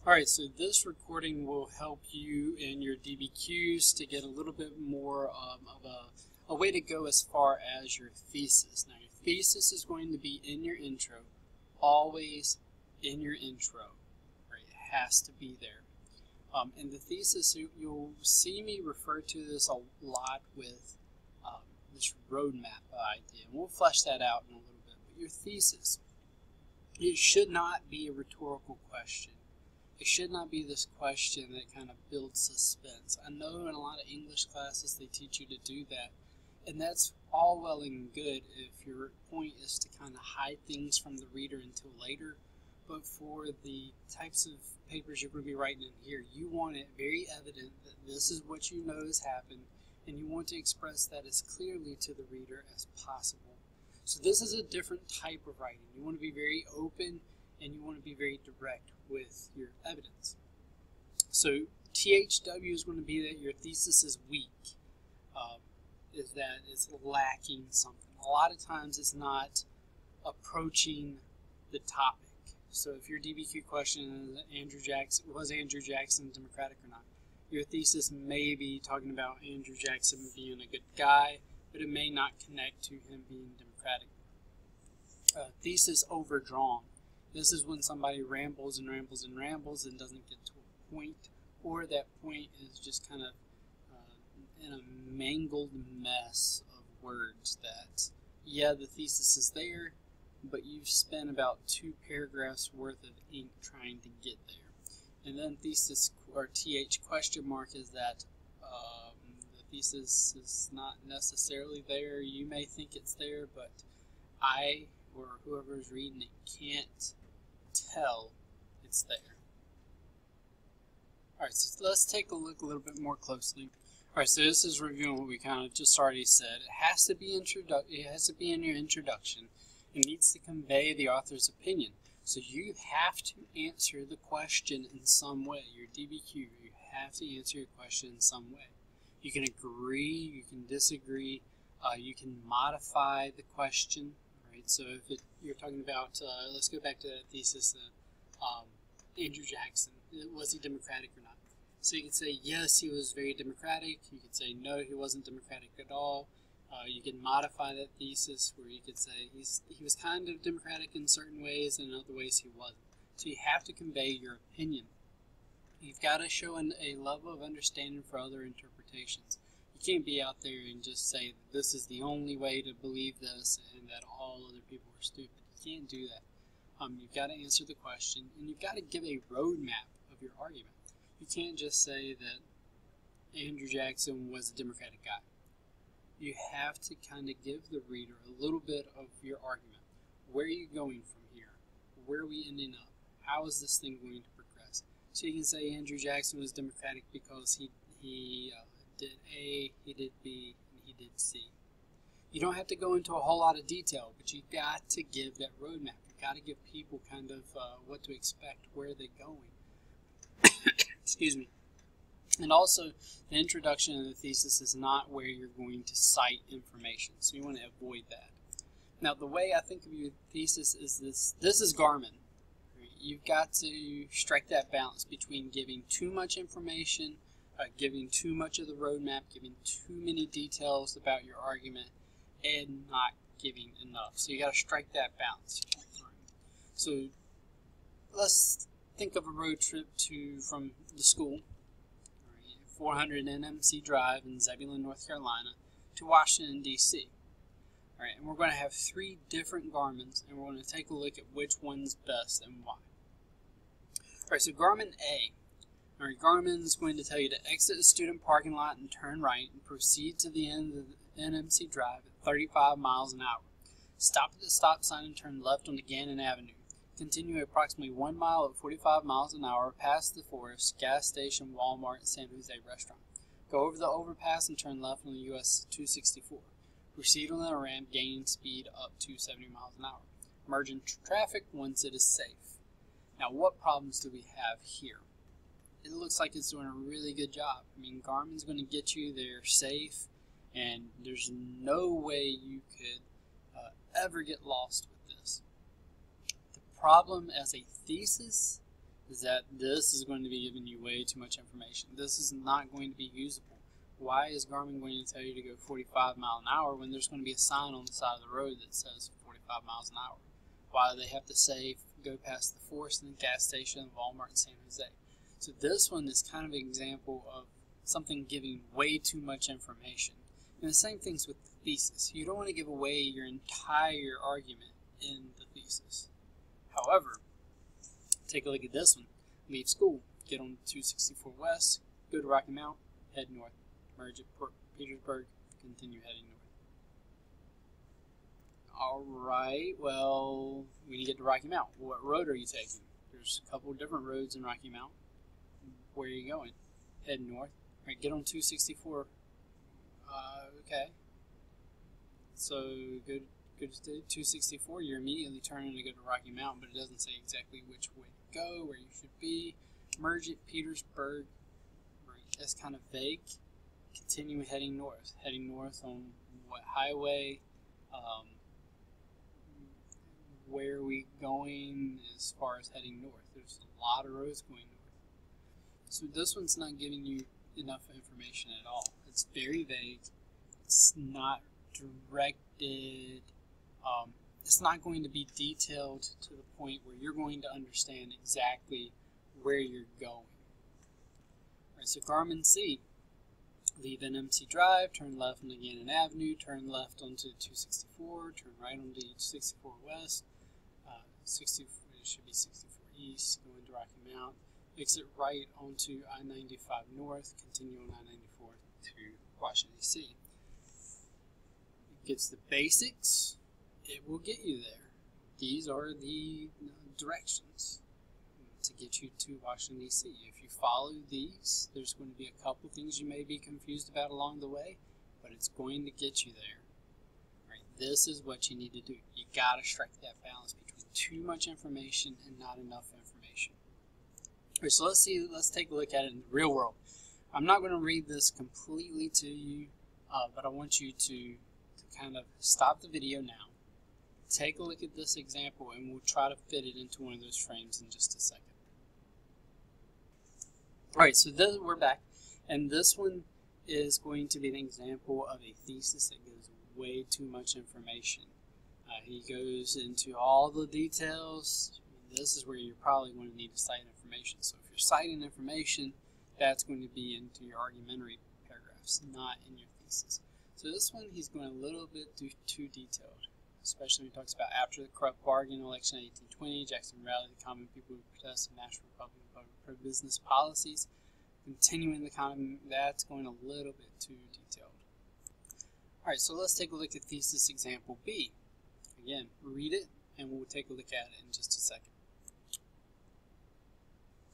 Alright, so this recording will help you in your DBQs to get a little bit more of a way to go as far as your thesis. Now, your thesis is going to be in your intro, always in your intro. Right? It has to be there. In the thesis, you'll see me refer to this a lot with this roadmap idea. And we'll flesh that out in a little bit. But your thesis, it should not be a rhetorical question. It should not be this question that kind of builds suspense. I know in a lot of English classes they teach you to do that, and that's all well and good if your point is to kind of hide things from the reader until later. But for the types of papers you're going to be writing in here, you want it very evident that this is what you know has happened, and you want to express that as clearly to the reader as possible. So this is a different type of writing. You want to be very open, and you want to be very direct with your evidence. So THW is going to be that your thesis is weak, is that it's lacking something. A lot of times it's not approaching the topic. So if your DBQ question is was Andrew Jackson Democratic or not, your thesis may be talking about Andrew Jackson being a good guy, but it may not connect to him being Democratic. Thesis overdrawn. This is when somebody rambles and rambles and rambles and doesn't get to a point, or that point is just kind of in a mangled mess of words that, yeah, the thesis is there, but you've spent about 2 paragraphs worth of ink trying to get there. And then thesis, or TH question mark, is that the thesis is not necessarily there. You may think it's there, but I, or whoever is reading it, can't tell it's there. Alright, so let's take a look a little bit more closely. Alright, so this is reviewing what we kind of just already said. It has to be in your introduction. It needs to convey the author's opinion. So you have to answer the question in some way. Your DBQ, you have to answer your question in some way. You can agree, you can disagree, you can modify the question. So if you're talking about, let's go back to that thesis, Andrew Jackson, was he Democratic or not? So you could say, yes, he was very Democratic. You could say, no, he wasn't Democratic at all. You can modify that thesis where you could say he was kind of Democratic in certain ways and in other ways he wasn't. So you have to convey your opinion. You've got to show a level of understanding for other interpretations. You can't be out there and just say that this is the only way to believe this and that all other people are stupid. You can't do that. You've got to answer the question, and you've got to give a roadmap of your argument. You can't just say that Andrew Jackson was a Democratic guy. You have to kind of give the reader a little bit of your argument. Where are you going from here? Where are we ending up? How is this thing going to progress? So you can say Andrew Jackson was Democratic because he did A, he did B, and he did C. You don't have to go into a whole lot of detail, but you've got to give that roadmap. You've got to give people kind of what to expect, where they're going. Excuse me. And also, the introduction of the thesis is not where you're going to cite information, so you want to avoid that. Now, the way I think of your thesis is this. This is Garmin. You've got to strike that balance between giving too much information, giving too much of the roadmap, giving too many details about your argument, and not giving enough. So you got to strike that balance. So let's think of a road trip from the school, 400 NMC Drive in Zebulon, North Carolina, to Washington, D.C. All right, and we're going to have 3 different Garmins, and we're going to take a look at which one's best and why. All right, so Garmin A. All right, Garmin is going to tell you to exit the student parking lot and turn right and proceed to the end of the NMC Drive at 35 miles an hour. Stop at the stop sign and turn left on the Gannon Avenue. Continue approximately 1 mile at 45 miles an hour past the forest, gas station, Walmart, and San Jose restaurant. Go over the overpass and turn left on the US 264. Proceed on the ramp, gaining speed up to 70 miles an hour. Merge into traffic once it is safe. Now, what problems do we have here? It looks like it's doing a really good job. I mean, Garmin's going to get you there safe, and there's no way you could ever get lost with this. The problem as a thesis is that this is going to be giving you way too much information. This is not going to be usable. Why is Garmin going to tell you to go 45 miles an hour when there's going to be a sign on the side of the road that says 45 miles an hour? Why do they have to say go past the Forest and the gas station of Walmart in San Jose? So this one is kind of an example of something giving way too much information. And the same thing's with the thesis. You don't want to give away your entire argument in the thesis. However, take a look at this one. Leave school, get on 264 West, go to Rocky Mount, head north, merge at Petersburg, continue heading north. Alright, well, when you get to Rocky Mount, what road are you taking? There's a couple of different roads in Rocky Mount. Where are you going? Head north. Right, get on 264. Okay. So go to 264. You're immediately turning to go to Rocky Mount, but it doesn't say exactly which way to go, where you should be. Merge at Petersburg. Right, that's kind of vague. Continue heading north. Heading north on what highway? Where are we going as far as heading north? There's a lot of roads going north. So this one's not giving you enough information at all. It's very vague. It's not directed. It's not going to be detailed to the point where you're going to understand exactly where you're going. All right, so Garmin C. Leave NMC Drive, turn left on Gannon Avenue, turn left onto 264, turn right onto 264 West, 64, it should be 64 East, go into Rocky Mount, exit right onto I-95 North, continue on I-94 to Washington, D.C. It gets the basics, it will get you there. These are the directions to get you to Washington, D.C. If you follow these, there's going to be a couple things you may be confused about along the way, but it's going to get you there. Right, this is what you need to do. You got to strike that balance between too much information and not enough information. All right, so let's take a look at it in the real world. I'm not going to read this completely to you, but I want you to kind of stop the video now. Take a look at this example, and we'll try to fit it into one of those frames in just a second. Alright, so we're back, and this one is going to be an example of a thesis that gives way too much information. He goes into all the details. This is where you're probably going to need to cite information. So if you're citing information, that's going to be into your argumentary paragraphs, not in your thesis. So this one, he's going a little bit too detailed, especially when he talks about after the corrupt bargain election in 1820, Jackson rallied the common people who protested National Republican pro-business policies. Continuing the economy, that's going a little bit too detailed. Alright, so let's take a look at thesis example B. Again, read it, and we'll take a look at it in just a second.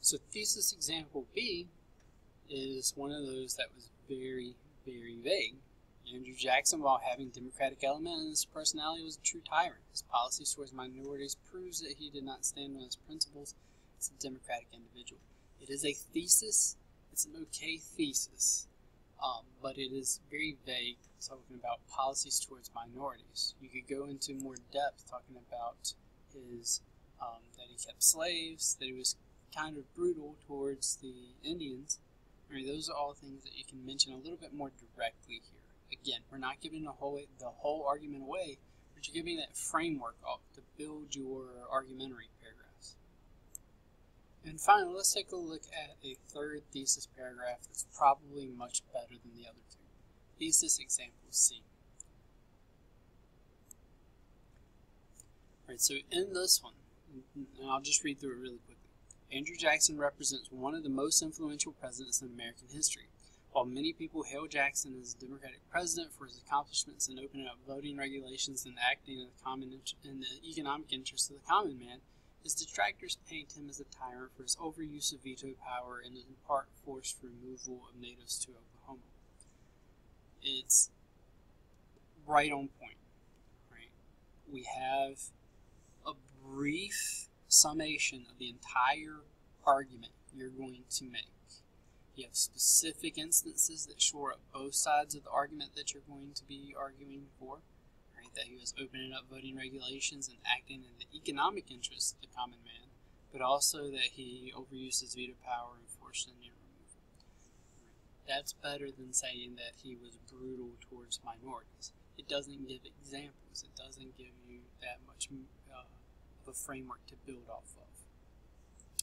So thesis example B is one of those that was very, very vague. Andrew Jackson, while having democratic element in his personality, was a true tyrant. His policies towards minorities proves that he did not stand on his principles as a democratic individual. It is a thesis. It's an okay thesis, but it is very vague, talking about policies towards minorities. You could go into more depth talking about his that he kept slaves, that he was kind of brutal towards the Indians. I mean, those are all things that you can mention a little bit more directly here. Again, we're not giving the whole argument away, but you're giving that framework to build your argumentary paragraphs. And finally, let's take a look at a third thesis paragraph that's probably much better than the other two. Thesis example C. Alright, so in this one, and I'll just read through it really quickly. Andrew Jackson represents one of the most influential presidents in American history. While many people hail Jackson as a Democratic president for his accomplishments in opening up voting regulations and acting in the economic interests of the common man, his detractors paint him as a tyrant for his overuse of veto power and in part forced removal of natives to Oklahoma. It's right on point. Right? We have a brief summation of the entire argument you're going to make. You have specific instances that shore up both sides of the argument that you're going to be arguing for. Right? That he was opening up voting regulations and acting in the economic interests of the common man, but also that he overuses veto power and forced Indian removal. That's better than saying that he was brutal towards minorities. It doesn't give examples. It doesn't give you that much of a framework to build off of.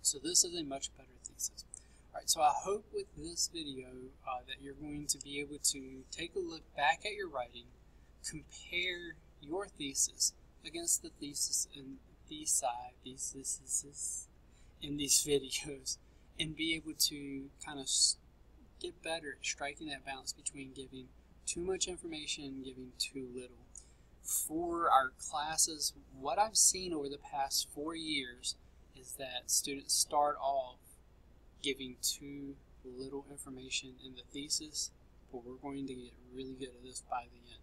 So this is a much better thesis. Alright, so I hope with this video that you're going to be able to take a look back at your writing, compare your thesis against the thesis and theses in these videos, and be able to kind of get better at striking that balance between giving too much information and giving too little. For our classes, what I've seen over the past 4 years is that students start off giving too little information in the thesis, but we're going to get really good at this by the end.